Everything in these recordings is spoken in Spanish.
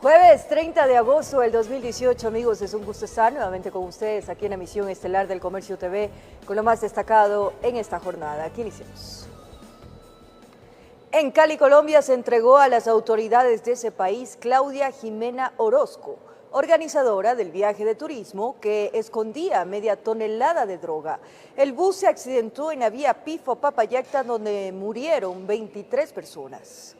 Jueves 30 de agosto del 2018, amigos, es un gusto estar nuevamente con ustedes aquí en la emisión estelar del Comercio TV con lo más destacado en esta jornada. Aquí iniciamos. En Cali, Colombia, se entregó a las autoridades de ese país Claudia Jimena Orozco, organizadora del viaje de turismo que escondía media tonelada de droga. El bus se accidentó en la vía Pifo-Papayacta, donde murieron 23 personas.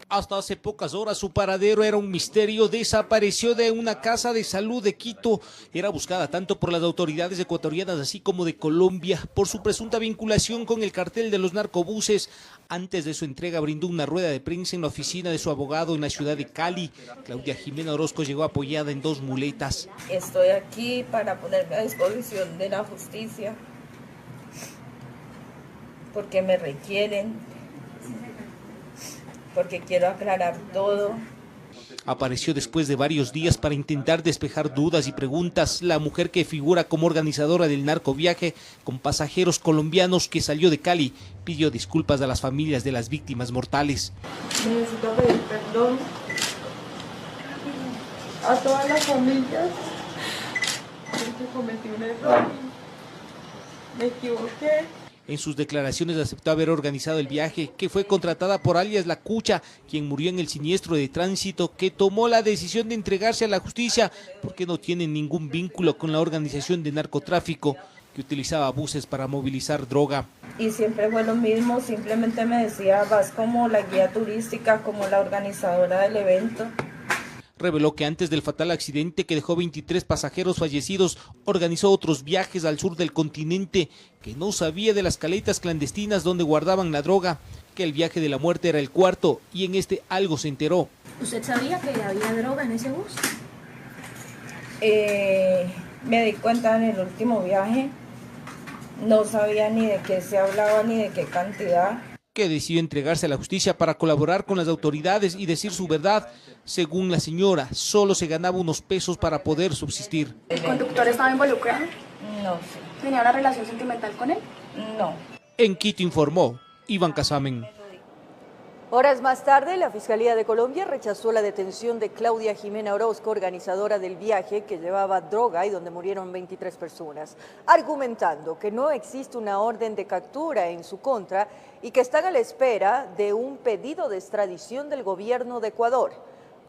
Hasta hace pocas horas su paradero era un misterio. Desapareció de una casa de salud de Quito. Era buscada tanto por las autoridades ecuatorianas así como de Colombia por su presunta vinculación con el cartel de los narcobuses. Antes de su entrega brindó una rueda de prensa en la oficina de su abogado en la ciudad de Cali. Claudia Jimena Orozco llegó apoyada en 2 muletas. Estoy aquí para ponerme a disposición de la justicia porque me requieren, porque quiero aclarar todo. Apareció después de varios días para intentar despejar dudas y preguntas. La mujer que figura como organizadora del narcoviaje con pasajeros colombianos que salió de Cali pidió disculpas a las familias de las víctimas mortales. Necesito pedir perdón a todas las familias porque cometí un error. Me equivoqué. En sus declaraciones aceptó haber organizado el viaje, que fue contratada por alias La Cucha, quien murió en el siniestro de tránsito, que tomó la decisión de entregarse a la justicia porque no tiene ningún vínculo con la organización de narcotráfico que utilizaba buses para movilizar droga. Y siempre fue lo mismo, simplemente me decía, vas como la guía turística, como la organizadora del evento. Reveló que antes del fatal accidente que dejó 23 pasajeros fallecidos, organizó otros viajes al sur del continente, que no sabía de las caletas clandestinas donde guardaban la droga, que el viaje de la muerte era el 4 y en este algo se enteró. ¿Usted sabía que había droga en ese bus? Me di cuenta en el último viaje, no sabía ni de qué se hablaba ni de qué cantidad. Que decidió entregarse a la justicia para colaborar con las autoridades y decir su verdad. Según la señora, solo se ganaba unos pesos para poder subsistir. ¿El conductor estaba involucrado? No sé. ¿Tenía una relación sentimental con él? No. En Quito informó Iván Casamen. Horas más tarde, la Fiscalía de Colombia rechazó la detención de Claudia Jimena Orozco, organizadora del viaje que llevaba droga y donde murieron 23 personas, argumentando que no existe una orden de captura en su contra y que están a la espera de un pedido de extradición del gobierno de Ecuador.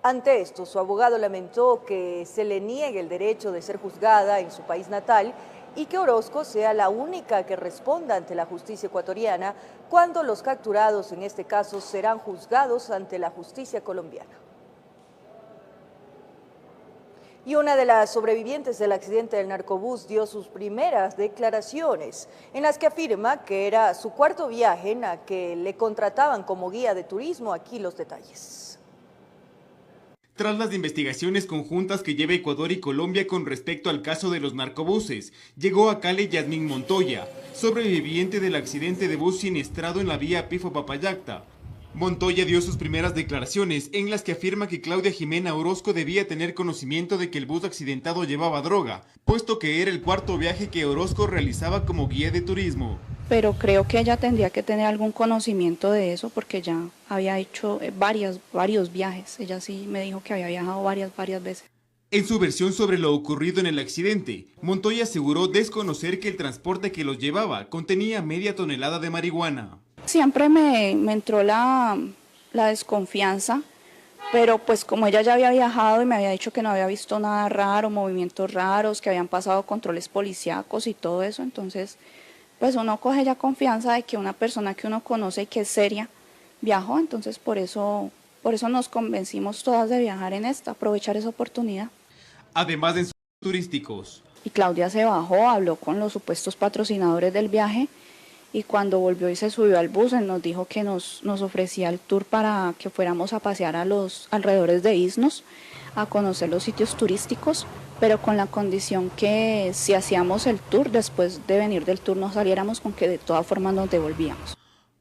Ante esto, su abogado lamentó que se le niegue el derecho de ser juzgada en su país natal y que Orozco sea la única que responda ante la justicia ecuatoriana cuando los capturados en este caso serán juzgados ante la justicia colombiana. Y una de las sobrevivientes del accidente del narcobús dio sus primeras declaraciones, en las que afirma que era su 4º viaje en la que le contrataban como guía de turismo. Aquí los detalles. Tras las investigaciones conjuntas que lleva Ecuador y Colombia con respecto al caso de los narcobuses, llegó a Cali Yasmín Montoya, sobreviviente del accidente de bus siniestrado en la vía Pifo-Papayacta. Montoya dio sus primeras declaraciones en las que afirma que Claudia Jimena Orozco debía tener conocimiento de que el bus accidentado llevaba droga, puesto que era el 4º viaje que Orozco realizaba como guía de turismo. Pero creo que ella tendría que tener algún conocimiento de eso porque ya había hecho varios viajes. Ella sí me dijo que había viajado varias veces. En su versión sobre lo ocurrido en el accidente, Montoya aseguró desconocer que el transporte que los llevaba contenía media tonelada de marihuana. Siempre me entró la desconfianza, pero pues como ella ya había viajado y me había dicho que no había visto nada raro, movimientos raros, que habían pasado controles policíacos y todo eso, entonces pues uno coge ya confianza de que una persona que uno conoce y que es seria viajó, entonces por eso nos convencimos todas de viajar en esta, aprovechar esa oportunidad. Además de en sus turísticos. Y Claudia se bajó, habló con los supuestos patrocinadores del viaje y cuando volvió y se subió al bus, él nos dijo que nos ofrecía el tour para que fuéramos a pasear a los alrededores de Isnos, a conocer los sitios turísticos, pero con la condición que si hacíamos el tour, después de venir del tour no saliéramos con que de todas formas nos devolvíamos.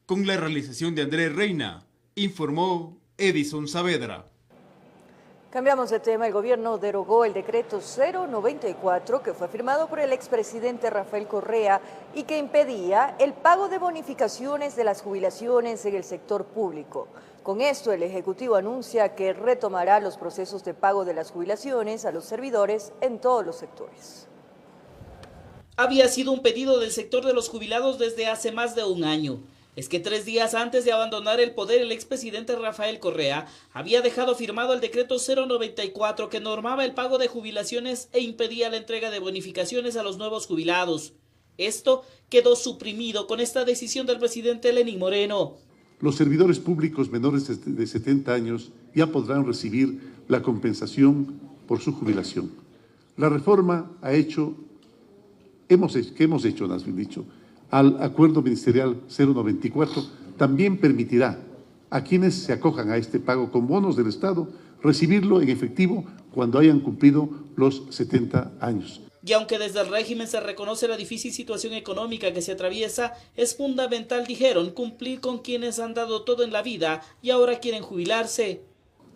Con la realización de Andrés Reina, informó Edison Saavedra. Cambiamos de tema. El gobierno derogó el decreto 094 que fue firmado por el expresidente Rafael Correa y que impedía el pago de bonificaciones de las jubilaciones en el sector público. Con esto, el Ejecutivo anuncia que retomará los procesos de pago de las jubilaciones a los servidores en todos los sectores. Había sido un pedido del sector de los jubilados desde hace más de un año. Es que 3 días antes de abandonar el poder, el expresidente Rafael Correa había dejado firmado el decreto 094 que normaba el pago de jubilaciones e impedía la entrega de bonificaciones a los nuevos jubilados. Esto quedó suprimido con esta decisión del presidente Lenín Moreno. Los servidores públicos menores de 70 años ya podrán recibir la compensación por su jubilación. La reforma hemos hecho, al acuerdo ministerial 094, también permitirá a quienes se acojan a este pago con bonos del Estado recibirlo en efectivo cuando hayan cumplido los 70 años. Y aunque desde el régimen se reconoce la difícil situación económica que se atraviesa, es fundamental, dijeron, cumplir con quienes han dado todo en la vida y ahora quieren jubilarse.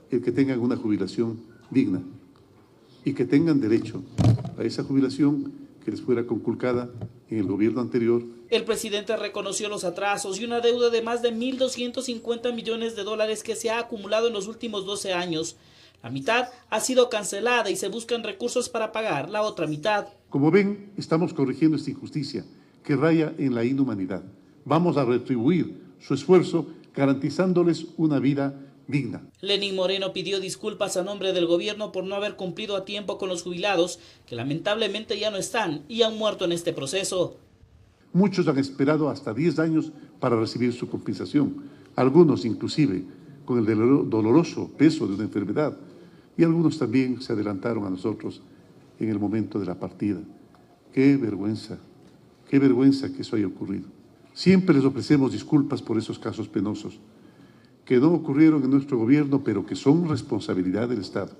El que tengan una jubilación digna y que tengan derecho a esa jubilación que les fuera conculcada en el gobierno anterior. El presidente reconoció los atrasos y una deuda de más de 1.250 millones de dólares que se ha acumulado en los últimos 12 años. La mitad ha sido cancelada y se buscan recursos para pagar la otra mitad. Como ven, estamos corrigiendo esta injusticia que raya en la inhumanidad. Vamos a retribuir su esfuerzo garantizándoles una vida digna. Lenín Moreno pidió disculpas a nombre del gobierno por no haber cumplido a tiempo con los jubilados, que lamentablemente ya no están y han muerto en este proceso. Muchos han esperado hasta 10 años para recibir su compensación, algunos inclusive con el doloroso peso de una enfermedad, y algunos también se adelantaron a nosotros en el momento de la partida. Qué vergüenza que eso haya ocurrido. Siempre les ofrecemos disculpas por esos casos penosos, que no ocurrieron en nuestro gobierno, pero que son responsabilidad del Estado.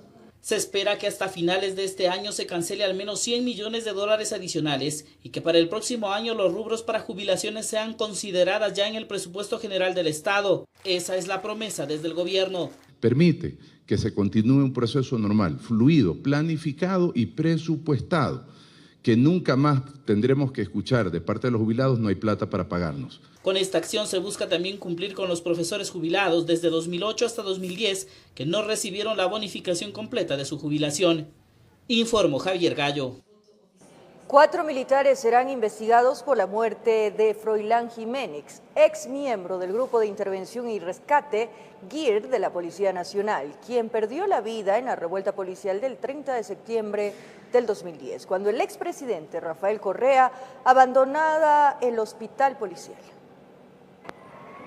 Se espera que hasta finales de este año se cancele al menos 100 millones de dólares adicionales y que para el próximo año los rubros para jubilaciones sean consideradas ya en el presupuesto general del Estado. Esa es la promesa desde el gobierno. Permite que se continúe un proceso normal, fluido, planificado y presupuestado, que nunca más tendremos que escuchar de parte de los jubilados: no hay plata para pagarnos. Con esta acción se busca también cumplir con los profesores jubilados desde 2008 hasta 2010 que no recibieron la bonificación completa de su jubilación. Informó Javier Gallo. 4 militares serán investigados por la muerte de Froilán Jiménez, ex miembro del Grupo de Intervención y Rescate GIR de la Policía Nacional, quien perdió la vida en la revuelta policial del 30 de septiembre del 2010, cuando el expresidente Rafael Correa abandonaba el hospital policial.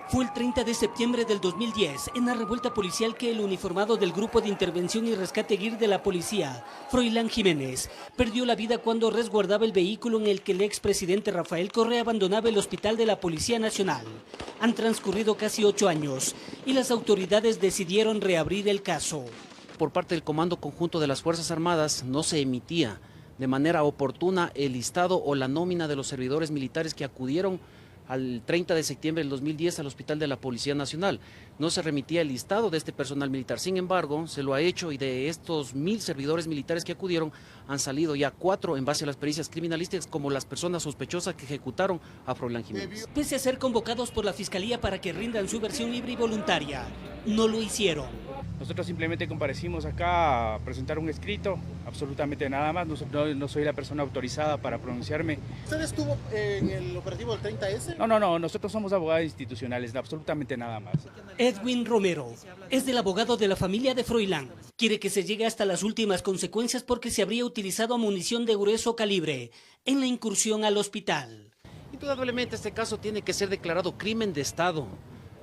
Fue el 30 de septiembre del 2010, en la revuelta policial, que el uniformado del Grupo de Intervención y Rescate GIR de la Policía, Froilán Jiménez, perdió la vida cuando resguardaba el vehículo en el que el expresidente Rafael Correa abandonaba el hospital de la Policía Nacional. Han transcurrido casi 8 años y las autoridades decidieron reabrir el caso. Por parte del Comando Conjunto de las Fuerzas Armadas no se emitía de manera oportuna el listado o la nómina de los servidores militares que acudieron al 30 de septiembre del 2010 al Hospital de la Policía Nacional. No se remitía el listado de este personal militar. Sin embargo, se lo ha hecho, y de estos 1000 servidores militares que acudieron, han salido ya 4 en base a las pericias criminalísticas como las personas sospechosas que ejecutaron a Froilán Jiménez. Pese a ser convocados por la Fiscalía para que rindan su versión libre y voluntaria, no lo hicieron. Nosotros simplemente comparecimos acá a presentar un escrito, absolutamente nada más. No soy la persona autorizada para pronunciarme. ¿Usted estuvo en el operativo del 30S? No, nosotros somos abogados institucionales, absolutamente nada más. Edwin Romero es del abogado de la familia de Froilán. Quiere que se llegue hasta las últimas consecuencias porque se habría utilizado munición de grueso calibre en la incursión al hospital. Indudablemente este caso tiene que ser declarado crimen de Estado.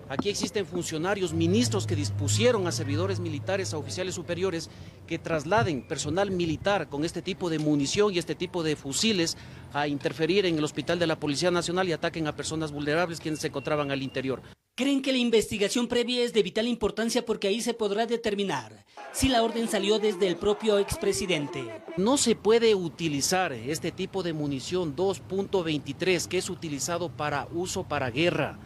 Aquí existen funcionarios, ministros que dispusieron a servidores militares, a oficiales superiores, que trasladen personal militar con este tipo de munición y este tipo de fusiles a interferir en el Hospital de la Policía Nacional y ataquen a personas vulnerables quienes se encontraban al interior. Creen que la investigación previa es de vital importancia porque ahí se podrá determinar si la orden salió desde el propio expresidente. No se puede utilizar este tipo de munición 2.23 que es utilizado para uso para guerra.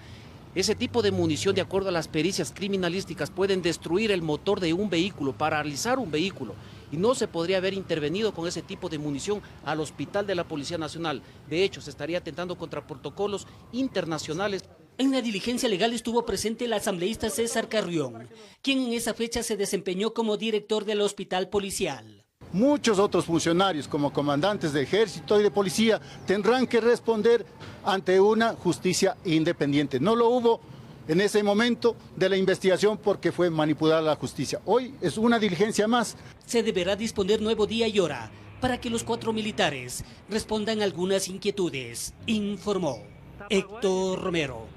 Ese tipo de munición, de acuerdo a las pericias criminalísticas, pueden destruir el motor de un vehículo, paralizar un vehículo. Y no se podría haber intervenido con ese tipo de munición al hospital de la Policía Nacional. De hecho, se estaría atentando contra protocolos internacionales. En la diligencia legal estuvo presente el asambleísta César Carrión, quien en esa fecha se desempeñó como director del hospital policial. Muchos otros funcionarios, como comandantes de ejército y de policía, tendrán que responder ante una justicia independiente. No lo hubo en ese momento de la investigación porque fue manipulada la justicia. Hoy es una diligencia más. Se deberá disponer nuevo día y hora para que los 4 militares respondan algunas inquietudes, informó Héctor Romero.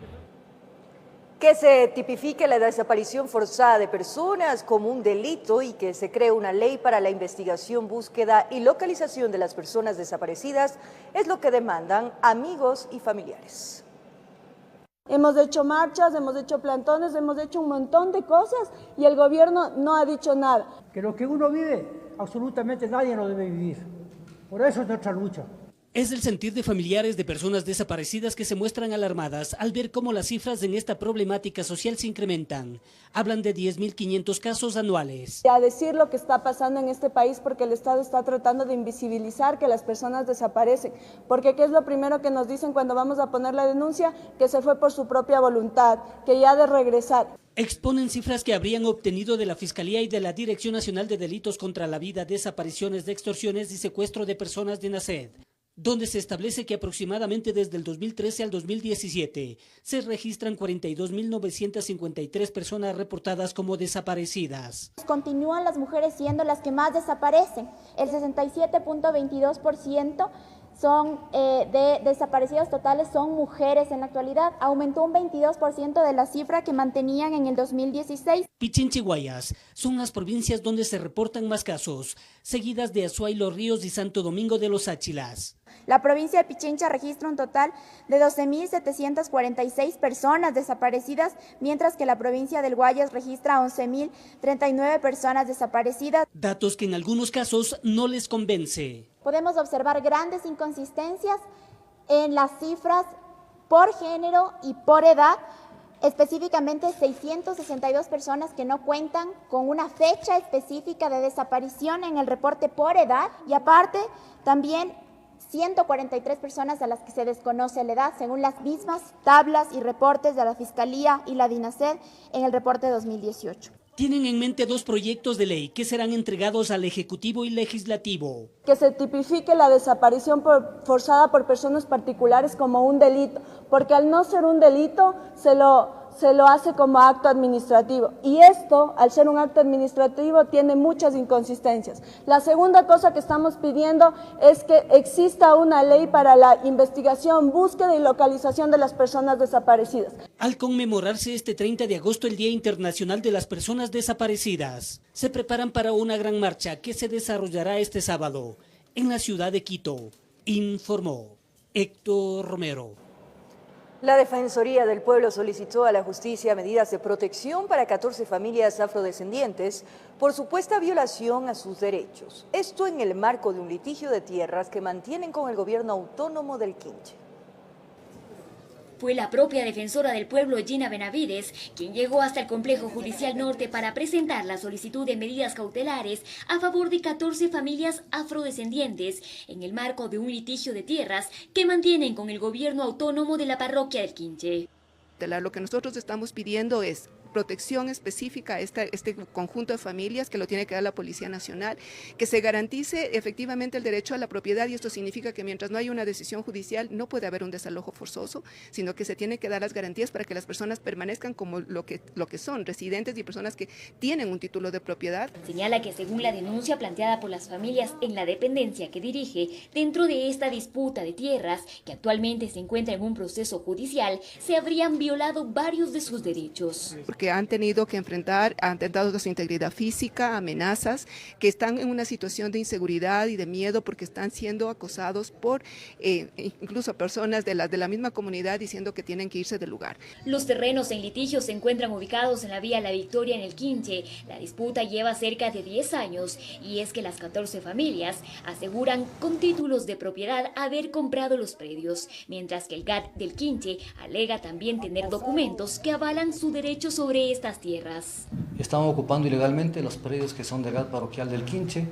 Que se tipifique la desaparición forzada de personas como un delito y que se cree una ley para la investigación, búsqueda y localización de las personas desaparecidas es lo que demandan amigos y familiares. Hemos hecho marchas, hemos hecho plantones, hemos hecho un montón de cosas y el gobierno no ha dicho nada. Que lo que uno vive, absolutamente nadie lo debe vivir. Por eso es nuestra lucha. Es el sentir de familiares de personas desaparecidas que se muestran alarmadas al ver cómo las cifras en esta problemática social se incrementan. Hablan de 10.500 casos anuales. A decir lo que está pasando en este país porque el Estado está tratando de invisibilizar que las personas desaparecen. Porque ¿qué es lo primero que nos dicen cuando vamos a poner la denuncia? Que se fue por su propia voluntad, que ya ha de regresar. Exponen cifras que habrían obtenido de la Fiscalía y de la Dirección Nacional de Delitos contra la Vida, Desapariciones, de Extorsiones y Secuestro de Personas de NACED, donde se establece que aproximadamente desde el 2013 al 2017 se registran 42.953 personas reportadas como desaparecidas. Continúan las mujeres siendo las que más desaparecen. El 67.22% son de desaparecidos totales son mujeres en la actualidad. Aumentó un 22% de la cifra que mantenían en el 2016. Pichincha y Guayas son las provincias donde se reportan más casos, seguidas de Azuay, Los Ríos y Santo Domingo de los Áchilas. La provincia de Pichincha registra un total de 12.746 personas desaparecidas, mientras que la provincia del Guayas registra 11.039 personas desaparecidas. Datos que en algunos casos no les convence. Podemos observar grandes inconsistencias en las cifras por género y por edad, específicamente 662 personas que no cuentan con una fecha específica de desaparición en el reporte por edad y aparte también 143 personas a las que se desconoce la edad, según las mismas tablas y reportes de la Fiscalía y la DINASED en el reporte 2018. Tienen en mente 2 proyectos de ley que serán entregados al Ejecutivo y Legislativo. Que se tipifique la desaparición forzada por personas particulares como un delito, porque al no ser un delito se lo hace como acto administrativo. Y esto, al ser un acto administrativo, tiene muchas inconsistencias. La segunda cosa que estamos pidiendo es que exista una ley para la investigación, búsqueda y localización de las personas desaparecidas. Al conmemorarse este 30 de agosto el Día Internacional de las Personas Desaparecidas, se preparan para una gran marcha que se desarrollará este sábado en la ciudad de Quito, informó Héctor Romero. La Defensoría del Pueblo solicitó a la justicia medidas de protección para 14 familias afrodescendientes por supuesta violación a sus derechos. Esto en el marco de un litigio de tierras que mantienen con el gobierno autónomo del Quinche. Fue la propia defensora del pueblo, Gina Benavides, quien llegó hasta el Complejo Judicial Norte para presentar la solicitud de medidas cautelares a favor de 14 familias afrodescendientes en el marco de un litigio de tierras que mantienen con el gobierno autónomo de la parroquia del Quinche. Lo que nosotros estamos pidiendo es protección específica a este conjunto de familias que lo tiene que dar la Policía Nacional, que se garantice efectivamente el derecho a la propiedad, y esto significa que mientras no haya una decisión judicial no puede haber un desalojo forzoso, sino que se tiene que dar las garantías para que las personas permanezcan como lo que son, residentes y personas que tienen un título de propiedad. Señala que según la denuncia planteada por las familias en la dependencia que dirige, dentro de esta disputa de tierras, que actualmente se encuentra en un proceso judicial, se habrían violado varios de sus derechos. porque han tenido que enfrentar atentados a su integridad física, amenazas, que están en una situación de inseguridad y de miedo porque están siendo acosados por incluso personas de la misma comunidad diciendo que tienen que irse del lugar. Los terrenos en litigio se encuentran ubicados en la vía La Victoria en el Quinche. La disputa lleva cerca de 10 años y es que las 14 familias aseguran con títulos de propiedad haber comprado los predios, mientras que el GAT del Quinche alega también tener documentos que avalan su derecho sobre estas tierras. Están ocupando ilegalmente los predios que son del GAT parroquial del Quinche,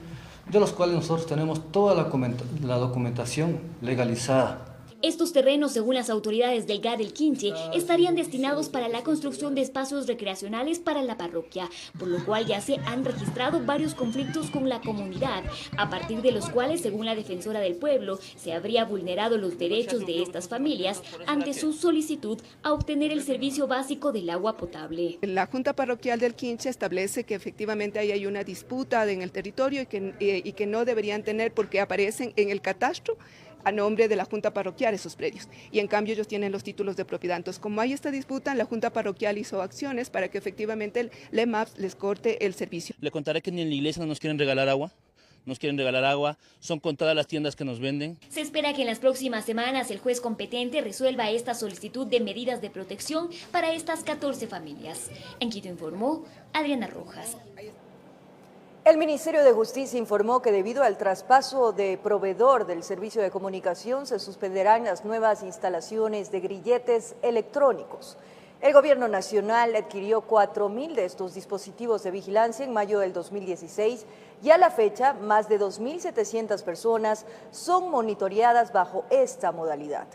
de los cuales nosotros tenemos toda la documentación legalizada. Estos terrenos, según las autoridades del GAT del Quinche, estarían destinados para la construcción de espacios recreacionales para la parroquia, por lo cual ya se han registrado varios conflictos con la comunidad, a partir de los cuales, según la defensora del pueblo, se habría vulnerado los derechos de estas familias ante su solicitud a obtener el servicio básico del agua potable. La Junta Parroquial del Quinche establece que efectivamente ahí hay una disputa en el territorio y que no deberían tener porque aparecen en el catastro a nombre de la Junta Parroquial esos predios, y en cambio ellos tienen los títulos de propiedad. Entonces, como hay esta disputa, la Junta Parroquial hizo acciones para que efectivamente el LEMAPS les corte el servicio. Le contaré que ni en la iglesia nos quieren regalar agua, son contadas las tiendas que nos venden. Se espera que en las próximas semanas el juez competente resuelva esta solicitud de medidas de protección para estas 14 familias. En Quito informó Adriana Rojas. El Ministerio de Justicia informó que debido al traspaso de proveedor del servicio de comunicación se suspenderán las nuevas instalaciones de grilletes electrónicos. El Gobierno Nacional adquirió 4.000 de estos dispositivos de vigilancia en mayo del 2016 y a la fecha más de 2.700 personas son monitoreadas bajo esta modalidad.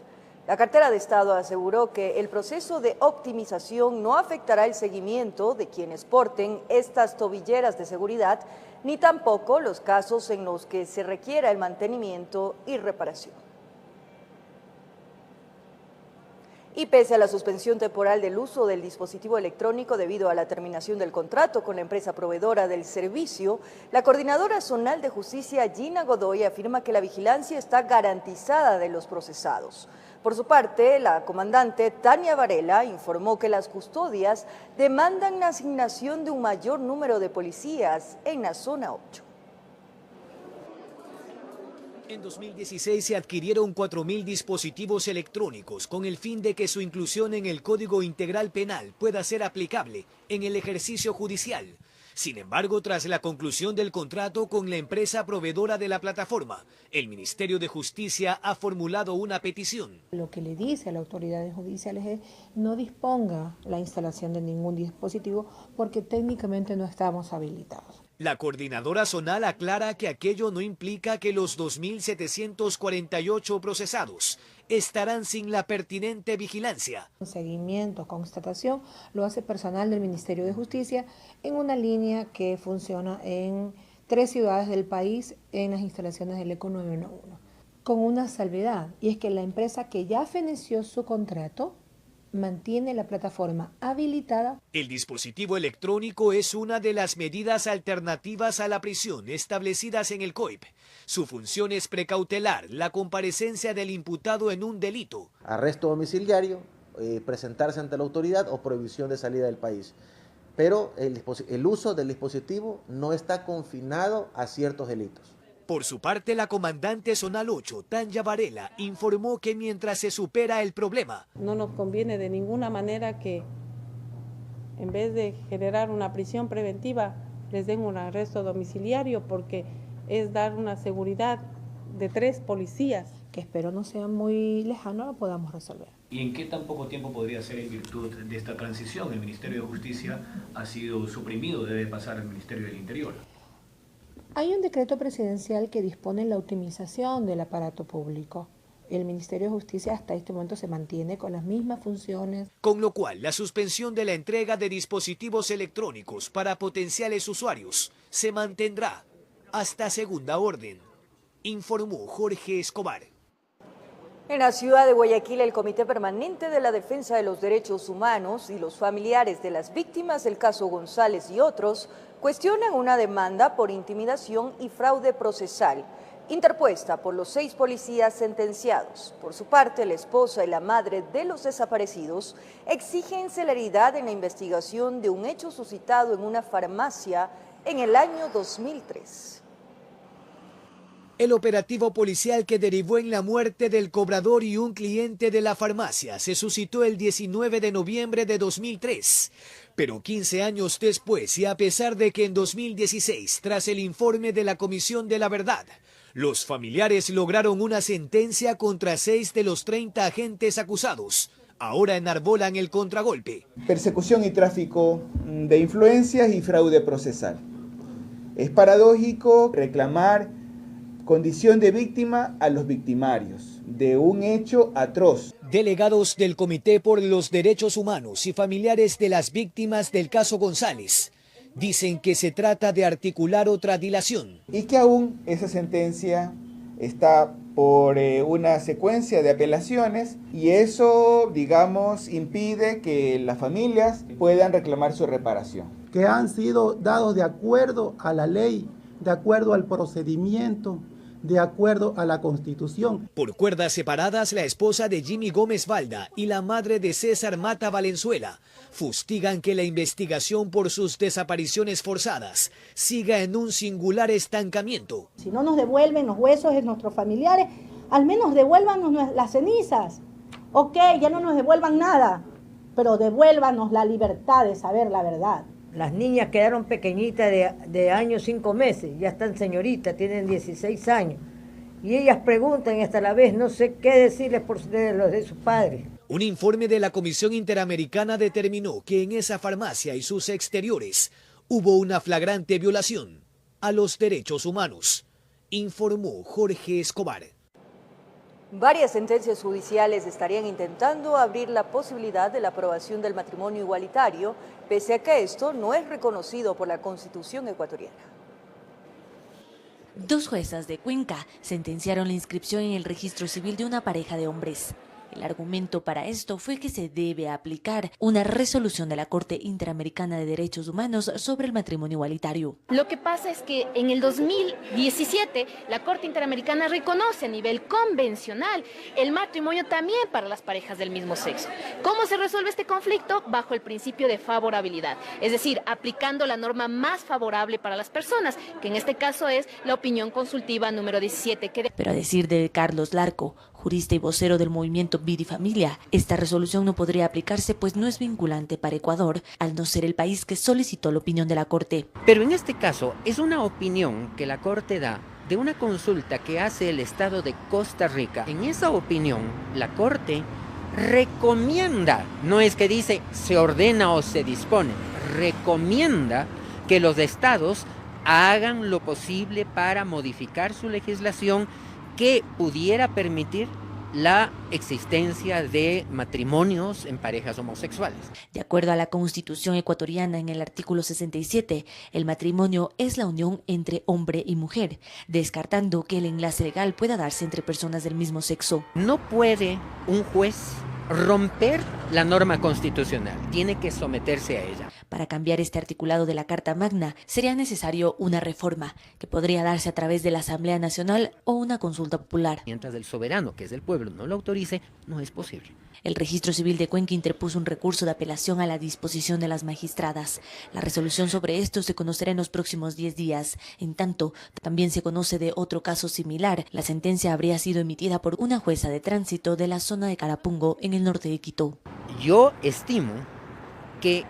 La cartera de Estado aseguró que el proceso de optimización no afectará el seguimiento de quienes porten estas tobilleras de seguridad, ni tampoco los casos en los que se requiera el mantenimiento y reparación. Y pese a la suspensión temporal del uso del dispositivo electrónico debido a la terminación del contrato con la empresa proveedora del servicio, la Coordinadora Zonal de Justicia, Gina Godoy, afirma que la vigilancia está garantizada de los procesados. Por su parte, la comandante Tania Varela informó que las custodias demandan la asignación de un mayor número de policías en la zona 8. En 2016 se adquirieron 4.000 dispositivos electrónicos con el fin de que su inclusión en el Código Integral Penal pueda ser aplicable en el ejercicio judicial. Sin embargo, tras la conclusión del contrato con la empresa proveedora de la plataforma, el Ministerio de Justicia ha formulado una petición. Lo que le dice a las autoridades judiciales es no disponga la instalación de ningún dispositivo porque técnicamente no estamos habilitados. La coordinadora zonal aclara que aquello no implica que los 2.748 procesados estarán sin la pertinente vigilancia. Seguimiento, constatación, lo hace personal del Ministerio de Justicia en una línea que funciona en 3 ciudades del país en las instalaciones del ECO 911, con una salvedad, y es que la empresa que ya feneció su contrato mantiene la plataforma habilitada. El dispositivo electrónico es una de las medidas alternativas a la prisión establecidas en el COIP. Su función es precautelar la comparecencia del imputado en un delito. Arresto domiciliario, presentarse ante la autoridad o prohibición de salida del país. Pero el uso del dispositivo no está confinado a ciertos delitos. Por su parte, la comandante zonal 8, Tanya Varela, informó que mientras se supera el problema, no nos conviene de ninguna manera que en vez de generar una prisión preventiva les den un arresto domiciliario, porque es dar una seguridad de 3 policías. Que espero no sea muy lejano, lo podamos resolver. ¿Y en qué tan poco tiempo podría ser en virtud de esta transición? El Ministerio de Justicia ha sido suprimido, debe pasar al Ministerio del Interior. Hay un decreto presidencial que dispone la optimización del aparato público. El Ministerio de Justicia hasta este momento se mantiene con las mismas funciones. Con lo cual, la suspensión de la entrega de dispositivos electrónicos para potenciales usuarios se mantendrá hasta segunda orden, informó Jorge Escobar. En la ciudad de Guayaquil, el Comité Permanente de la Defensa de los Derechos Humanos y los familiares de las víctimas del caso González y otros cuestionan una demanda por intimidación y fraude procesal. interpuesta por los 6 policías sentenciados. Por su parte, la esposa y la madre de los desaparecidos exigen celeridad en la investigación de un hecho suscitado en una farmacia en el año 2003. El operativo policial que derivó en la muerte del cobrador y un cliente de la farmacia se suscitó el 19 de noviembre de 2003. Pero 15 años después, y a pesar de que en 2016, tras el informe de la Comisión de la Verdad, los familiares lograron una sentencia contra 6 de los 30 agentes acusados, ahora enarbolan el contragolpe. Persecución y tráfico de influencias y fraude procesal. Es paradójico reclamar condición de víctima a los victimarios de un hecho atroz. Delegados del Comité por los Derechos Humanos y familiares de las víctimas del caso González dicen que se trata de articular otra dilación. Y que aún esa sentencia está por una secuencia de apelaciones y eso, digamos, impide que las familias puedan reclamar su reparación. Que han sido dados de acuerdo a la ley, de acuerdo al procedimiento, de acuerdo a la Constitución. Por cuerdas separadas, la esposa de Jimmy Gómez Valda y la madre de César Mata Valenzuela fustigan que la investigación por sus desapariciones forzadas siga en un singular estancamiento. Si no nos devuelven los huesos de nuestros familiares, al menos devuélvanos las cenizas. Ok, ya no nos devuelvan nada, pero devuélvanos la libertad de saber la verdad. Las niñas quedaron pequeñitas de años 5 meses, ya están señoritas, tienen 16 años. Y ellas preguntan y hasta la vez no sé qué decirles por los de sus padres. Un informe de la Comisión Interamericana determinó que en esa farmacia y sus exteriores hubo una flagrante violación a los derechos humanos, informó Jorge Escobar. Varias sentencias judiciales estarían intentando abrir la posibilidad de la aprobación del matrimonio igualitario, pese a que esto no es reconocido por la Constitución ecuatoriana. 2 juezas de Cuenca sentenciaron la inscripción en el registro civil de una pareja de hombres. El argumento para esto fue que se debe aplicar una resolución de la Corte Interamericana de Derechos Humanos sobre el matrimonio igualitario. Lo que pasa es que en el 2017 la Corte Interamericana reconoce a nivel convencional el matrimonio también para las parejas del mismo sexo. ¿Cómo se resuelve este conflicto? Bajo el principio de favorabilidad, es decir, aplicando la norma más favorable para las personas, que en este caso es la opinión consultiva número 17. Pero a decir de Carlos Larco, jurista y vocero del movimiento Vida y Familia, esta resolución no podría aplicarse pues no es vinculante para Ecuador, al no ser el país que solicitó la opinión de la Corte. Pero en este caso es una opinión que la Corte da de una consulta que hace el Estado de Costa Rica. En esa opinión, la Corte recomienda, no es que dice se ordena o se dispone, recomienda que los estados hagan lo posible para modificar su legislación que pudiera permitir la existencia de matrimonios en parejas homosexuales. De acuerdo a la Constitución ecuatoriana, en el artículo 67, el matrimonio es la unión entre hombre y mujer, descartando que el enlace legal pueda darse entre personas del mismo sexo. No puede un juez romper la norma constitucional, tiene que someterse a ella. Para cambiar este articulado de la Carta Magna sería necesario una reforma que podría darse a través de la Asamblea Nacional o una consulta popular. Mientras el soberano, que es el pueblo, no lo autorice, no es posible. El Registro Civil de Cuenca interpuso un recurso de apelación a la disposición de las magistradas. La resolución sobre esto se conocerá en los próximos 10 días. En tanto, también se conoce de otro caso similar. La sentencia habría sido emitida por una jueza de tránsito de la zona de Carapungo, en el norte de Quito. Yo estimo que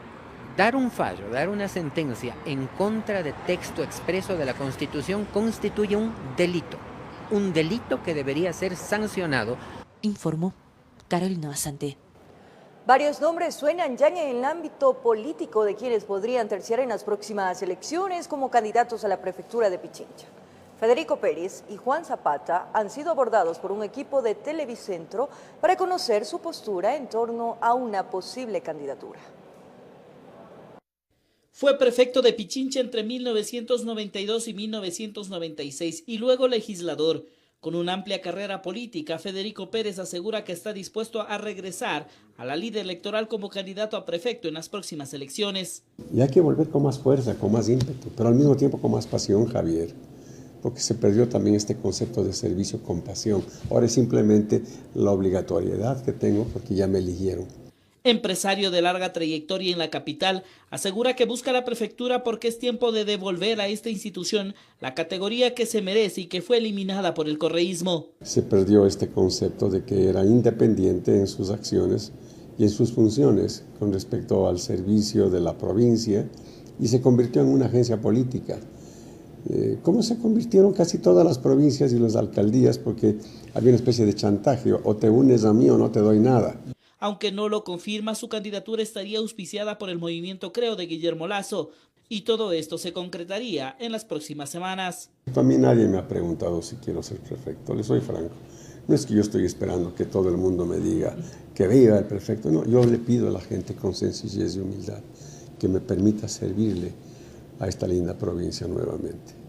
dar un fallo, dar una sentencia en contra de texto expreso de la Constitución constituye un delito que debería ser sancionado. Informó Carolina Basante. Varios nombres suenan ya en el ámbito político de quienes podrían terciar en las próximas elecciones como candidatos a la prefectura de Pichincha. Federico Pérez y Juan Zapata han sido abordados por un equipo de Televicentro para conocer su postura en torno a una posible candidatura. Fue prefecto de Pichincha entre 1992 y 1996 y luego legislador. Con una amplia carrera política, Federico Pérez asegura que está dispuesto a regresar a la lid electoral como candidato a prefecto en las próximas elecciones. Y hay que volver con más fuerza, con más ímpetu, pero al mismo tiempo con más pasión, Javier. porque se perdió también este concepto de servicio con pasión. Ahora es simplemente la obligatoriedad que tengo porque ya me eligieron. Empresario de larga trayectoria en la capital, asegura que busca la prefectura porque es tiempo de devolver a esta institución la categoría que se merece y que fue eliminada por el correísmo. Se perdió este concepto de que era independiente en sus acciones y en sus funciones con respecto al servicio de la provincia y se convirtió en una agencia política. ¿Cómo se convirtieron casi todas las provincias y las alcaldías? Porque había una especie de chantaje, o te unes a mí o no te doy nada. Aunque no lo confirma, su candidatura estaría auspiciada por el movimiento Creo de Guillermo Lasso y todo esto se concretaría en las próximas semanas. A mí nadie me ha preguntado si quiero ser prefecto, le soy franco. No es que yo estoy esperando que todo el mundo me diga que viva el prefecto, no, yo le pido a la gente con sencillez y humildad que me permita servirle a esta linda provincia nuevamente.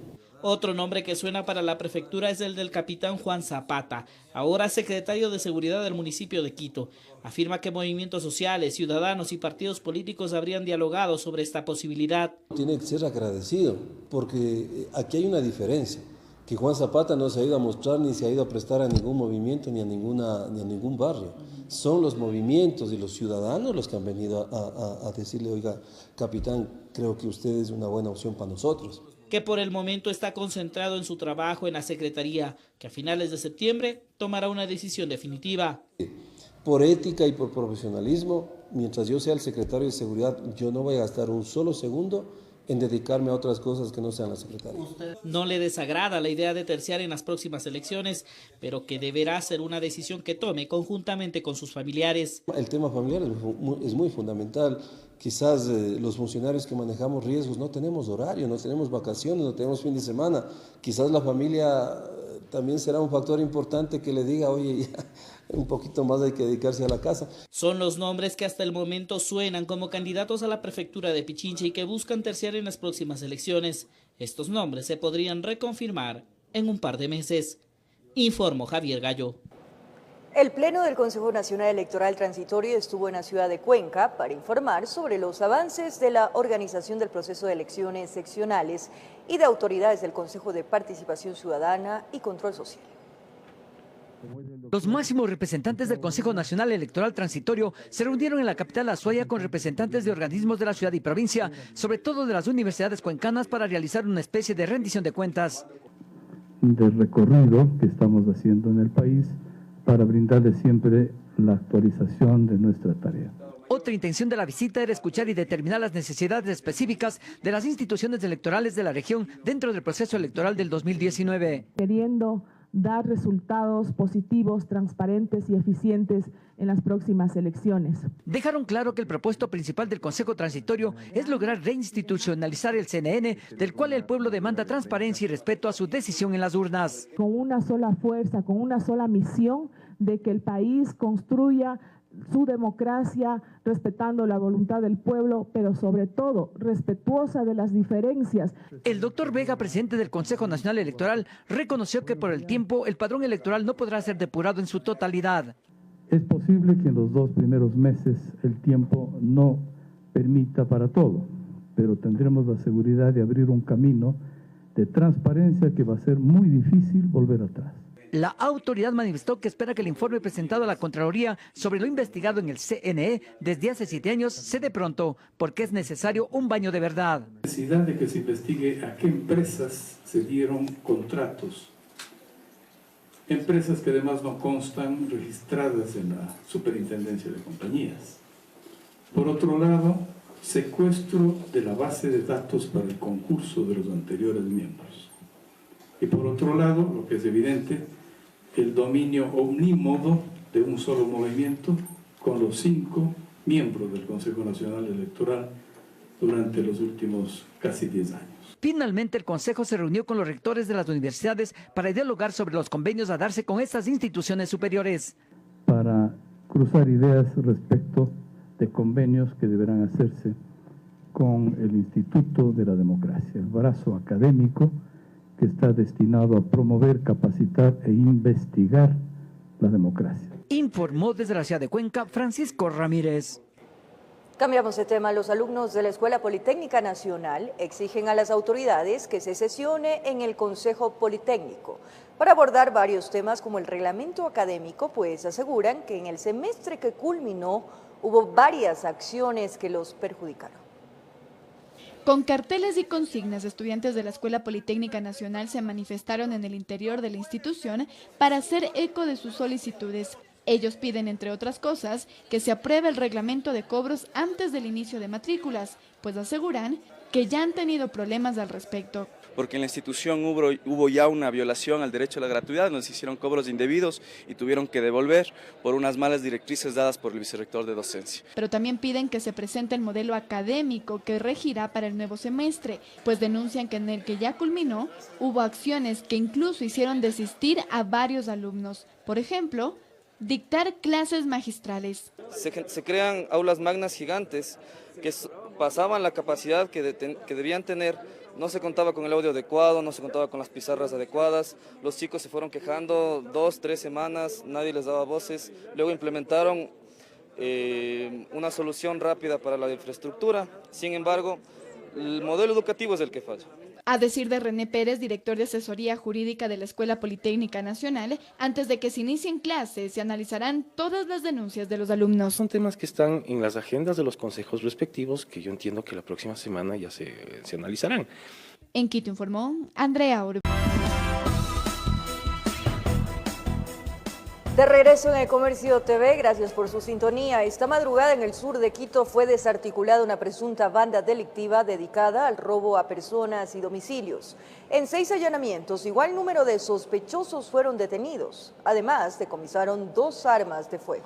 Otro nombre que suena para la prefectura es el del capitán Juan Zapata, ahora secretario de Seguridad del municipio de Quito. Afirma que movimientos sociales, ciudadanos y partidos políticos habrían dialogado sobre esta posibilidad. Tiene que ser agradecido, porque aquí hay una diferencia, que Juan Zapata no se ha ido a mostrar ni se ha ido a prestar a ningún movimiento ni a ningún barrio. Son los movimientos y los ciudadanos los que han venido a decirle, oiga, capitán, creo que usted es una buena opción para nosotros. Que por el momento está concentrado en su trabajo en la Secretaría, que a finales de septiembre tomará una decisión definitiva. Por ética y por profesionalismo, mientras yo sea el secretario de Seguridad, yo no voy a gastar un solo segundo en dedicarme a otras cosas que no sean la Secretaría. No le desagrada la idea de terciar en las próximas elecciones, pero que deberá ser una decisión que tome conjuntamente con sus familiares. El tema familiar es muy fundamental. Quizás los funcionarios que manejamos riesgos no tenemos horario, no tenemos vacaciones, no tenemos fin de semana. Quizás la familia también será un factor importante que le diga, oye, ya, un poquito más hay que dedicarse a la casa. Son los nombres que hasta el momento suenan como candidatos a la prefectura de Pichincha y que buscan terciar en las próximas elecciones. Estos nombres se podrían reconfirmar en un par de meses. Informó Javier Gallo. El Pleno del Consejo Nacional Electoral Transitorio estuvo en la ciudad de Cuenca para informar sobre los avances de la organización del proceso de elecciones seccionales y de autoridades del Consejo de Participación Ciudadana y Control Social. Los máximos representantes del Consejo Nacional Electoral Transitorio se reunieron en la capital Azuaya con representantes de organismos de la ciudad y provincia, sobre todo de las universidades cuencanas, para realizar una especie de rendición de cuentas. Del recorrido que estamos haciendo en el país para brindarle siempre la actualización de nuestra tarea. Otra intención de la visita era escuchar y determinar las necesidades específicas de las instituciones electorales de la región dentro del proceso electoral del 2019. Queriendo dar resultados positivos, transparentes y eficientes en las próximas elecciones. Dejaron claro que el propósito principal del Consejo Transitorio es lograr reinstitucionalizar el CNN, del cual el pueblo demanda transparencia y respeto a su decisión en las urnas. Con una sola fuerza, con una sola misión de que el país construya su democracia respetando la voluntad del pueblo, pero sobre todo respetuosa de las diferencias. El doctor Vega, presidente del Consejo Nacional Electoral, reconoció que por el tiempo el padrón electoral no podrá ser depurado en su totalidad. Es posible que en los 2 primeros meses el tiempo no permita para todo, pero tendremos la seguridad de abrir un camino de transparencia que va a ser muy difícil volver atrás. La autoridad manifestó que espera que el informe presentado a la Contraloría sobre lo investigado en el CNE desde hace 7 años se dé pronto, porque es necesario un baño de verdad. La necesidad de que se investigue a qué empresas se dieron contratos. Empresas que además no constan registradas en la Superintendencia de Compañías. Por otro lado, secuestro de la base de datos para el concurso de los anteriores miembros. Y por otro lado, lo que es evidente, el dominio omnímodo de un solo movimiento con los 5 miembros del Consejo Nacional Electoral durante los últimos casi 10 años. Finalmente, el Consejo se reunió con los rectores de las universidades para dialogar sobre los convenios a darse con estas instituciones superiores. Para cruzar ideas respecto de convenios que deberán hacerse con el Instituto de la Democracia, el brazo académico que está destinado a promover, capacitar e investigar la democracia. Informó desde la ciudad de Cuenca Francisco Ramírez. Cambiamos de tema. Los alumnos de la Escuela Politécnica Nacional exigen a las autoridades que se sesione en el Consejo Politécnico para abordar varios temas como el reglamento académico, pues aseguran que en el semestre que culminó hubo varias acciones que los perjudicaron. Con carteles y consignas, estudiantes de la Escuela Politécnica Nacional se manifestaron en el interior de la institución para hacer eco de sus solicitudes. Ellos piden, entre otras cosas, que se apruebe el reglamento de cobros antes del inicio de matrículas, pues aseguran que ya han tenido problemas al respecto. Porque en la institución hubo ya una violación al derecho a la gratuidad, nos hicieron cobros indebidos y tuvieron que devolver por unas malas directrices dadas por el vicerrector de docencia. Pero también piden que se presente el modelo académico que regirá para el nuevo semestre, pues denuncian que en el que ya culminó hubo acciones que incluso hicieron desistir a varios alumnos. Por ejemplo, dictar clases magistrales. Se crean aulas magnas gigantes que pasaban la capacidad que debían tener. No se contaba con el audio adecuado, no se contaba con las pizarras adecuadas. Los chicos se fueron quejando 2, 3 semanas, nadie les daba voces. Luego implementaron una solución rápida para la infraestructura. Sin embargo, el modelo educativo es el que falla. A decir de René Pérez, director de asesoría jurídica de la Escuela Politécnica Nacional, antes de que se inicien clases se analizarán todas las denuncias de los alumnos. Son temas que están en las agendas de los consejos respectivos que yo entiendo que la próxima semana ya se analizarán. En Quito informó Andrea Oro. De regreso en El Comercio TV, gracias por su sintonía. Esta madrugada en el sur de Quito fue desarticulada una presunta banda delictiva dedicada al robo a personas y domicilios. En 6 allanamientos, igual número de sospechosos fueron detenidos. Además, decomisaron 2 armas de fuego.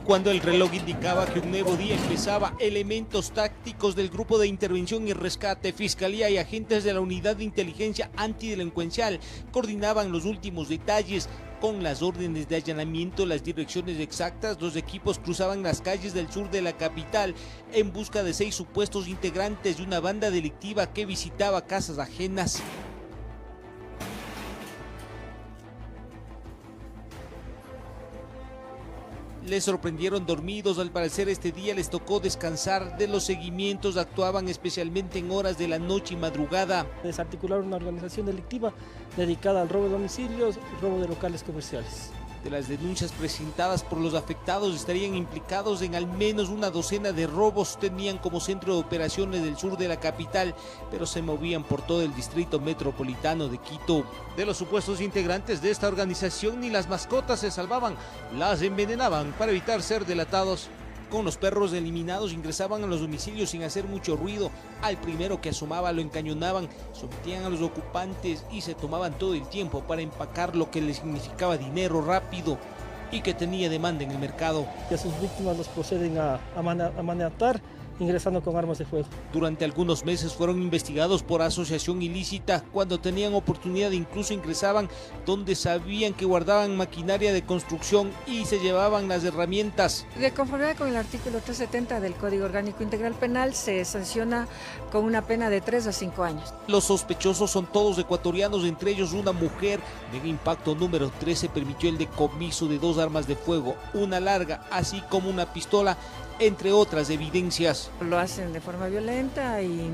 Cuando el reloj indicaba que un nuevo día empezaba, elementos tácticos del Grupo de Intervención y Rescate, Fiscalía y agentes de la Unidad de Inteligencia Antidelincuencial coordinaban los últimos detalles. Con las órdenes de allanamiento, las direcciones exactas, los equipos cruzaban las calles del sur de la capital en busca de 6 supuestos integrantes de una banda delictiva que visitaba casas ajenas. Les sorprendieron dormidos, al parecer este día les tocó descansar de los seguimientos, actuaban especialmente en horas de la noche y madrugada. Desarticular una organización delictiva dedicada al robo de domicilios y robo de locales comerciales. De las denuncias presentadas por los afectados, estarían implicados en al menos una docena de robos. Tenían como centro de operaciones del sur de la capital, pero se movían por todo el distrito metropolitano de Quito. De los supuestos integrantes de esta organización, ni las mascotas se salvaban, las envenenaban para evitar ser delatados. Con los perros eliminados ingresaban a los domicilios sin hacer mucho ruido. Al primero que asomaba lo encañonaban, sometían a los ocupantes y se tomaban todo el tiempo para empacar lo que les significaba dinero rápido y que tenía demanda en el mercado. Y a sus víctimas los proceden a maniatar, ingresando con armas de fuego. Durante algunos meses fueron investigados por asociación ilícita. Cuando tenían oportunidad incluso ingresaban donde sabían que guardaban maquinaria de construcción y se llevaban las herramientas. De conformidad con el artículo 370 del Código Orgánico Integral Penal, se sanciona con una pena de 3 a 5 años. Los sospechosos son todos ecuatorianos, entre ellos una mujer. En impacto número 13 permitió el decomiso de 2 armas de fuego, una larga, así como una pistola, entre otras evidencias. Lo hacen de forma violenta y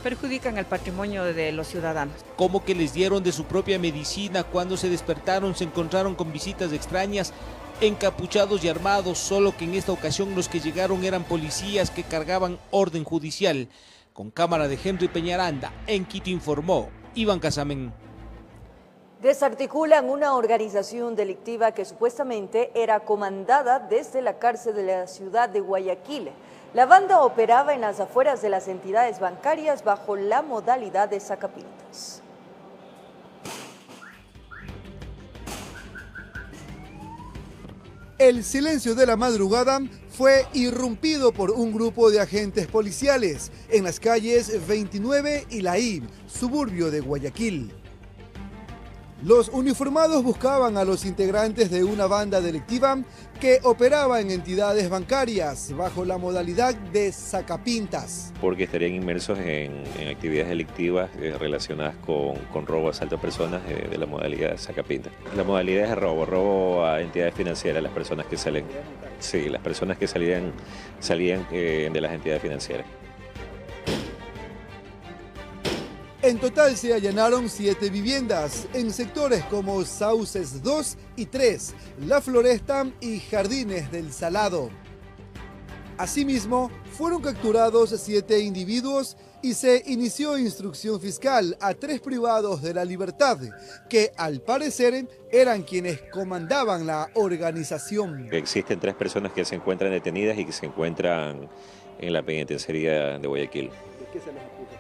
perjudican el patrimonio de los ciudadanos. Como que les dieron de su propia medicina. Cuando se despertaron se encontraron con visitas extrañas, encapuchados y armados, solo que en esta ocasión los que llegaron eran policías que cargaban orden judicial. Con cámara de Henry Peñaranda, en Quito informó Iván Casamen. Desarticulan una organización delictiva que supuestamente era comandada desde la cárcel de la ciudad de Guayaquil. La banda operaba en las afueras de las entidades bancarias bajo la modalidad de sacapintas. El silencio de la madrugada fue irrumpido por un grupo de agentes policiales en las calles 29 y La I, suburbio de Guayaquil. Los uniformados buscaban a los integrantes de una banda delictiva que operaba en entidades bancarias bajo la modalidad de sacapintas. Porque estarían inmersos en actividades delictivas relacionadas con robo, asalto a personas de la modalidad de sacapintas. La modalidad es de robo a entidades financieras, las personas que salen, sí, las personas que salían de las entidades financieras. En total se allanaron 7 viviendas en sectores como Sauces 2 y 3, La Floresta y Jardines del Salado. Asimismo, fueron capturados 7 individuos y se inició instrucción fiscal a 3 privados de la libertad, que al parecer eran quienes comandaban la organización. Existen 3 personas que se encuentran detenidas y que se encuentran en la penitenciaría de Guayaquil. ¿De qué se les acusa?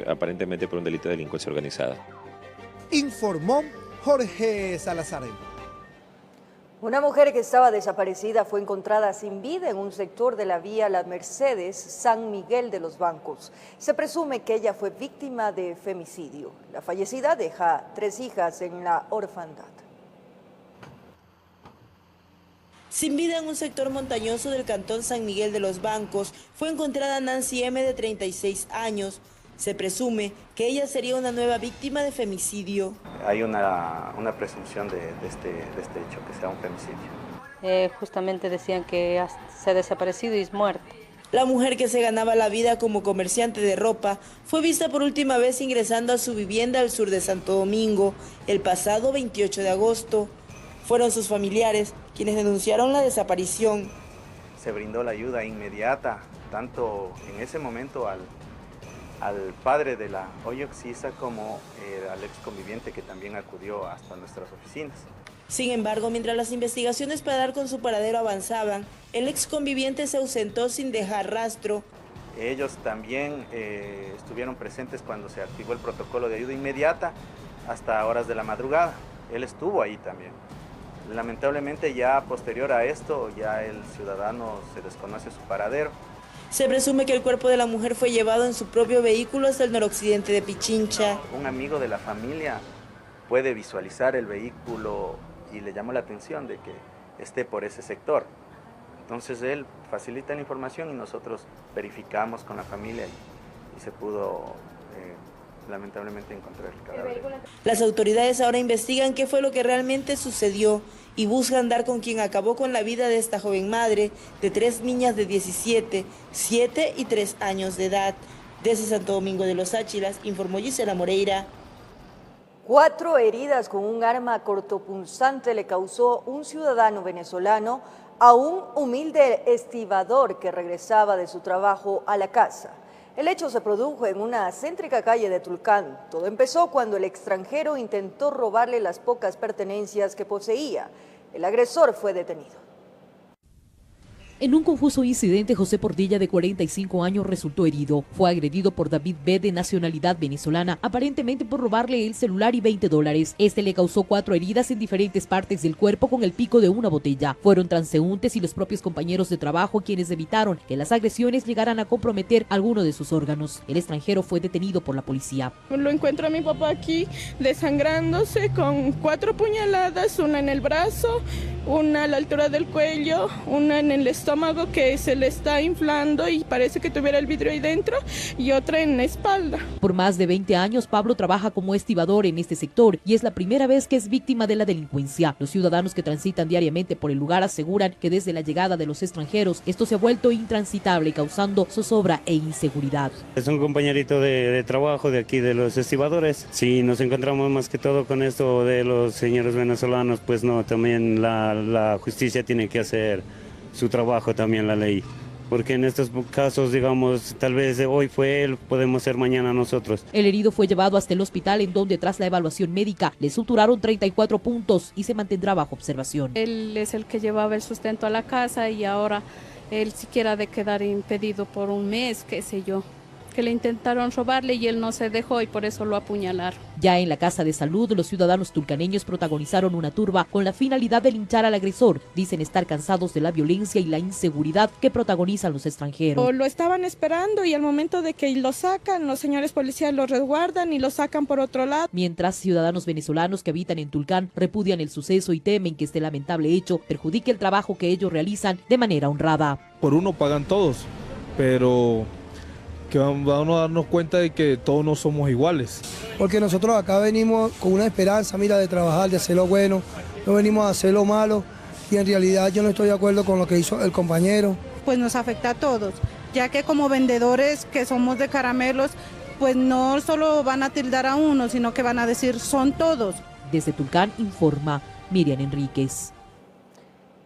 Aparentemente por un delito de delincuencia organizada. Informó Jorge Salazar. Una mujer que estaba desaparecida fue encontrada sin vida en un sector de la vía Las Mercedes, San Miguel de los Bancos. Se presume que ella fue víctima de femicidio. La fallecida deja 3 hijas en la orfandad. Sin vida en un sector montañoso del cantón San Miguel de los Bancos, fue encontrada Nancy M. de 36 años. Se presume que ella sería una nueva víctima de femicidio. Hay una presunción de este hecho, que sea un femicidio. Justamente decían que se ha desaparecido y es muerta. La mujer, que se ganaba la vida como comerciante de ropa, fue vista por última vez ingresando a su vivienda al sur de Santo Domingo el pasado 28 de agosto. Fueron sus familiares quienes denunciaron la desaparición. Se brindó la ayuda inmediata, tanto en ese momento al padre de la hoy oxisa como al ex conviviente, que también acudió hasta nuestras oficinas. Sin embargo, mientras las investigaciones para dar con su paradero avanzaban, el ex conviviente se ausentó sin dejar rastro. Ellos también estuvieron presentes cuando se activó el protocolo de ayuda inmediata hasta horas de la madrugada. Él estuvo ahí también. Lamentablemente, ya posterior a esto, ya el ciudadano se desconoce su paradero. Se presume que el cuerpo de la mujer fue llevado en su propio vehículo hasta el noroccidente de Pichincha. Un amigo de la familia puede visualizar el vehículo y le llamó la atención de que esté por ese sector. Entonces él facilita la información y nosotros verificamos con la familia y se pudo lamentablemente encontrar el cadáver. Las autoridades ahora investigan qué fue lo que realmente sucedió y buscan dar con quien acabó con la vida de esta joven madre de 3 niñas de 17, 7 y 3 años de edad. Desde Santo Domingo de los Áchilas, informó Gisela Moreira. 4 heridas con un arma cortopunzante le causó un ciudadano venezolano a un humilde estibador que regresaba de su trabajo a la casa. El hecho se produjo en una céntrica calle de Tulcán. Todo empezó cuando el extranjero intentó robarle las pocas pertenencias que poseía. El agresor fue detenido. En un confuso incidente, José Portilla, de 45 años, resultó herido. Fue agredido por David B., de nacionalidad venezolana, aparentemente por robarle el celular y $20. Este le causó 4 heridas en diferentes partes del cuerpo con el pico de una botella. Fueron transeúntes y los propios compañeros de trabajo quienes evitaron que las agresiones llegaran a comprometer alguno de sus órganos. El extranjero fue detenido por la policía. Lo encuentro a mi papá aquí desangrándose con 4 puñaladas, una en el brazo, una a la altura del cuello, una en el estómago que se le está inflando y parece que tuviera el vidrio ahí dentro, y otra en la espalda. Por más de 20 años, Pablo trabaja como estibador en este sector y es la primera vez que es víctima de la delincuencia. Los ciudadanos que transitan diariamente por el lugar aseguran que desde la llegada de los extranjeros, esto se ha vuelto intransitable, causando zozobra e inseguridad. Es un compañerito de trabajo de aquí, de los estibadores. Si nos encontramos más que todo con esto de los señores venezolanos, pues no, también la justicia tiene que hacer su trabajo, también la ley, porque en estos casos, digamos, tal vez hoy fue él, podemos ser mañana nosotros. El herido fue llevado hasta el hospital, en donde tras la evaluación médica le suturaron 34 puntos y se mantendrá bajo observación. Él es el que llevaba el sustento a la casa y ahora él siquiera de quedar impedido por un mes, qué sé yo, porque le intentaron robarle y él no se dejó y por eso lo apuñalaron. Ya en la Casa de Salud, los ciudadanos tulcaneños protagonizaron una turba con la finalidad de linchar al agresor. Dicen estar cansados de la violencia y la inseguridad que protagonizan los extranjeros. Lo estaban esperando y al momento de que lo sacan, los señores policías lo resguardan y lo sacan por otro lado. Mientras, ciudadanos venezolanos que habitan en Tulcán repudian el suceso y temen que este lamentable hecho perjudique el trabajo que ellos realizan de manera honrada. Por uno pagan todos, pero que vamos a darnos cuenta de que todos no somos iguales. Porque nosotros acá venimos con una esperanza, mira, de trabajar, de hacer lo bueno, no venimos a hacer lo malo y en realidad yo no estoy de acuerdo con lo que hizo el compañero. Pues nos afecta a todos, ya que como vendedores que somos de caramelos, pues no solo van a tildar a uno, sino que van a decir son todos. Desde Tulcán informa Miriam Enríquez.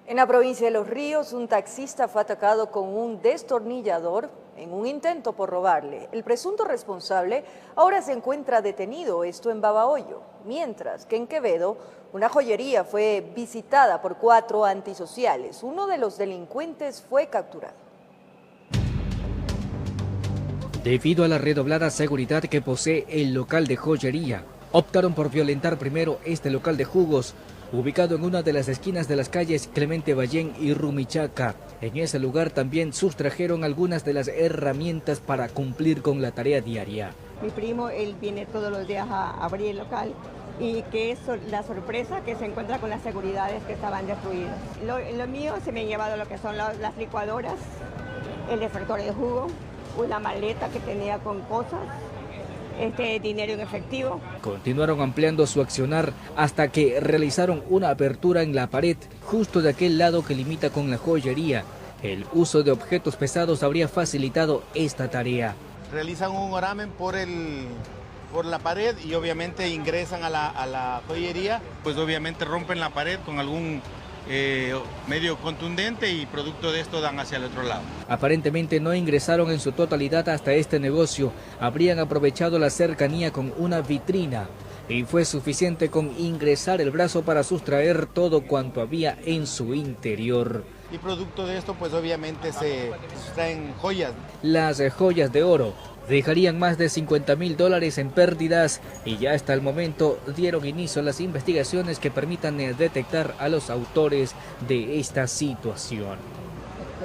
En la provincia de Los Ríos, un taxista fue atacado con un destornillador en un intento por robarle. El presunto responsable ahora se encuentra detenido, esto en Babahoyo, mientras que en Quevedo una joyería fue visitada por 4 antisociales. Uno de los delincuentes fue capturado. Debido a la redoblada seguridad que posee el local de joyería, optaron por violentar primero este local de jugos, ubicado en una de las esquinas de las calles Clemente Ballén y Rumichaca. En ese lugar también sustrajeron algunas de las herramientas para cumplir con la tarea diaria. Mi primo, él viene todos los días a abrir el local y que es la sorpresa que se encuentra con las seguridades que estaban destruidas. Lo mío se me han llevado lo que son las licuadoras, el extractor de jugo, una maleta que tenía con cosas, dinero en efectivo. Continuaron ampliando su accionar hasta que realizaron una apertura en la pared justo de aquel lado que limita con la joyería. El uso de objetos pesados habría facilitado esta tarea. Realizan un oramen por la pared y obviamente ingresan a la joyería, pues obviamente rompen la pared con algún medio contundente y producto de esto dan hacia el otro lado. Aparentemente no ingresaron en su totalidad hasta este negocio, habrían aprovechado la cercanía con una vitrina y fue suficiente con ingresar el brazo para sustraer todo cuanto había en su interior. Y producto de esto pues obviamente se sustraen joyas. Las joyas de oro dejarían más de $50.000 en pérdidas y ya hasta el momento dieron inicio a las investigaciones que permitan detectar a los autores de esta situación.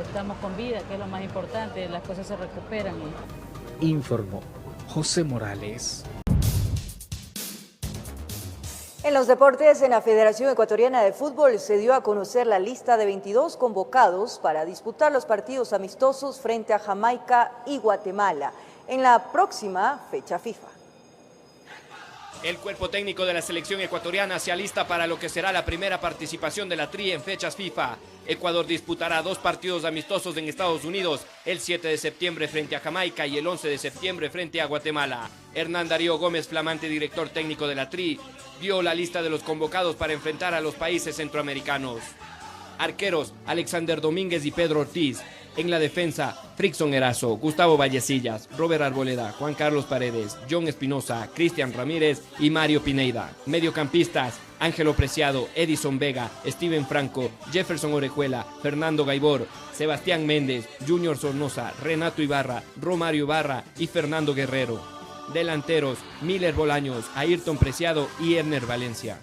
Estamos con vida, que es lo más importante, las cosas se recuperan. Informó José Morales. En los deportes, en la Federación Ecuatoriana de Fútbol se dio a conocer la lista de 22 convocados para disputar los partidos amistosos frente a Jamaica y Guatemala en la próxima fecha FIFA. El cuerpo técnico de la selección ecuatoriana se alista para lo que será la primera participación de la TRI en fechas FIFA. Ecuador disputará 2 partidos amistosos en Estados Unidos, el 7 de septiembre frente a Jamaica y el 11 de septiembre frente a Guatemala. Hernán Darío Gómez, flamante director técnico de la TRI, dio la lista de los convocados para enfrentar a los países centroamericanos. Arqueros, Alexander Domínguez y Pedro Ortiz. En la defensa, Frickson Erazo, Gustavo Vallecillas, Robert Arboleda, Juan Carlos Paredes, John Espinosa, Cristian Ramírez y Mario Pineda. Mediocampistas, Ángelo Preciado, Edison Vega, Steven Franco, Jefferson Orejuela, Fernando Gaibor, Sebastián Méndez, Junior Sornosa, Renato Ibarra, Romario Ibarra y Fernando Guerrero. Delanteros, Miller Bolaños, Ayrton Preciado y Erner Valencia.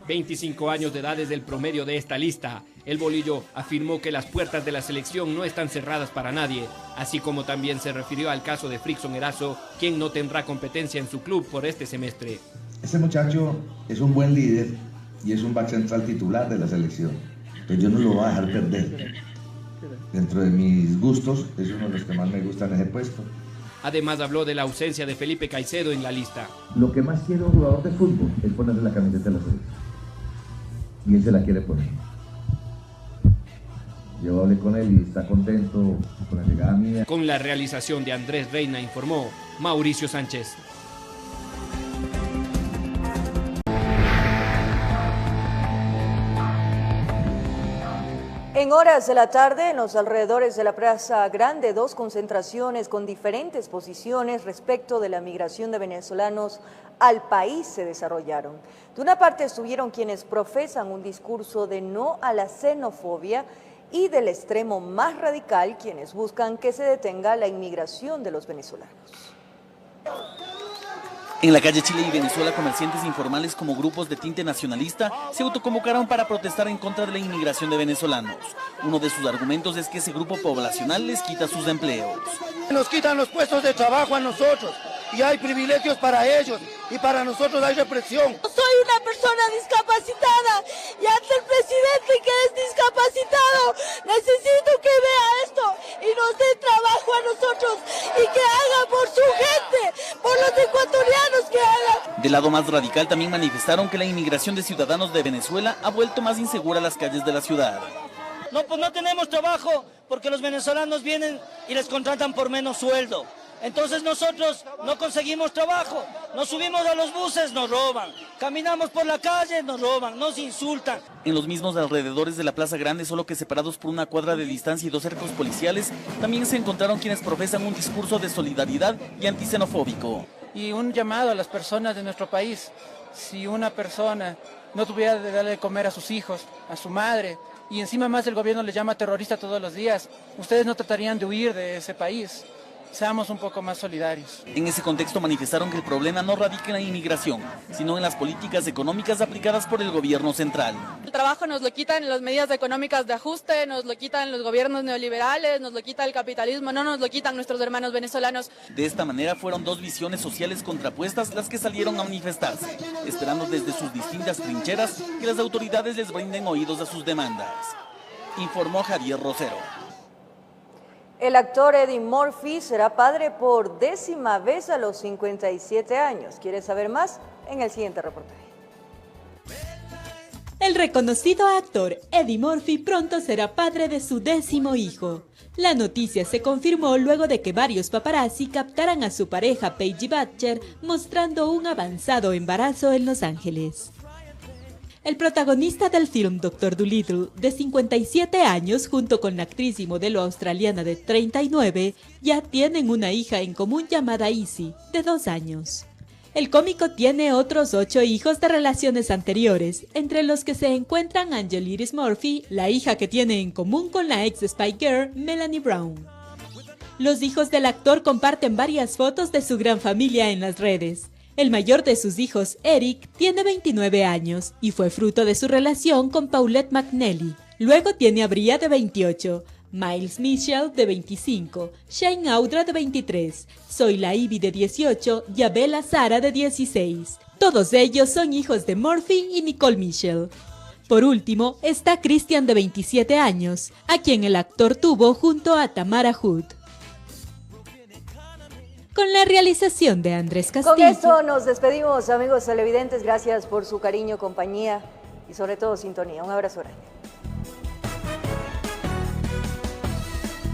25 años de edad es el promedio de esta lista. El bolillo afirmó que las puertas de la selección no están cerradas para nadie, así como también se refirió al caso de Frickson Erazo, quien no tendrá competencia en su club por este semestre. Este muchacho es un buen líder y es un back central titular de la selección, pero yo no lo voy a dejar perder. Dentro de mis gustos, es uno de los que más me gustan en ese puesto. Además habló de la ausencia de Felipe Caicedo en la lista. Lo que más quiere un jugador de fútbol es ponerse la camiseta de la selección. Y él se la quiere poner. Yo hablé con él y está contento con la llegada mía. Con la realización de Andrés Reina, informó Mauricio Sánchez. En horas de la tarde, en los alrededores de la Plaza Grande, 2 concentraciones con diferentes posiciones respecto de la migración de venezolanos al país se desarrollaron. De una parte estuvieron quienes profesan un discurso de no a la xenofobia y del extremo más radical, quienes buscan que se detenga la inmigración de los venezolanos. En la calle Chile y Venezuela, comerciantes informales como grupos de tinte nacionalista se autoconvocaron para protestar en contra de la inmigración de venezolanos. Uno de sus argumentos es que ese grupo poblacional les quita sus empleos. Nos quitan los puestos de trabajo a nosotros y hay privilegios para ellos y para nosotros hay represión. Soy una persona discapacitada y ante el presidente que es discapacitado necesito que vea esto y nos dé trabajo a nosotros y que haga por su gente, por los ecuatorianos que haga. Del lado más radical también manifestaron que la inmigración de ciudadanos de Venezuela ha vuelto más insegura las calles de la ciudad. No, pues no tenemos trabajo porque los venezolanos vienen y les contratan por menos sueldo. Entonces nosotros no conseguimos trabajo, nos subimos a los buses, nos roban, caminamos por la calle, nos roban, nos insultan. En los mismos alrededores de la Plaza Grande, solo que separados por una cuadra de distancia y 2 cercos policiales, también se encontraron quienes profesan un discurso de solidaridad y antisenofóbico. Y un llamado a las personas de nuestro país: si una persona no tuviera de darle de comer a sus hijos, a su madre, y encima más el gobierno le llama terrorista todos los días, ustedes no tratarían de huir de ese país. Seamos un poco más solidarios. En ese contexto manifestaron que el problema no radica en la inmigración, sino en las políticas económicas aplicadas por el gobierno central. El trabajo nos lo quitan las medidas económicas de ajuste, nos lo quitan los gobiernos neoliberales, nos lo quita el capitalismo, no nos lo quitan nuestros hermanos venezolanos. De esta manera fueron 2 visiones sociales contrapuestas las que salieron a manifestarse, esperando desde sus distintas trincheras que las autoridades les brinden oídos a sus demandas. Informó Javier Rosero. El actor Eddie Murphy será padre por 10ª vez a los 57 años. ¿Quieres saber más? En el siguiente reportaje. El reconocido actor Eddie Murphy pronto será padre de su 10º hijo. La noticia se confirmó luego de que varios paparazzi captaran a su pareja Paige Butcher mostrando un avanzado embarazo en Los Ángeles. El protagonista del film Dr. Dolittle, de 57 años, junto con la actriz y modelo australiana de 39, ya tienen una hija en común llamada Izzy, de 2 años. El cómico tiene otros 8 hijos de relaciones anteriores, entre los que se encuentran Angel Iris Murphy, la hija que tiene en común con la ex Spy Girl, Melanie Brown. Los hijos del actor comparten varias fotos de su gran familia en las redes. El mayor de sus hijos, Eric, tiene 29 años y fue fruto de su relación con Paulette McNally. Luego tiene a Bria de 28, Miles Mitchell de 25, Shane Audra de 23, Zoila Ivy de 18 y Abela Sara de 16. Todos ellos son hijos de Murphy y Nicole Mitchell. Por último está Christian de 27 años, a quien el actor tuvo junto a Tamara Hood. Con la realización de Andrés Castillo. Con esto nos despedimos, amigos televidentes. Gracias por su cariño, compañía y sobre todo sintonía. Un abrazo grande.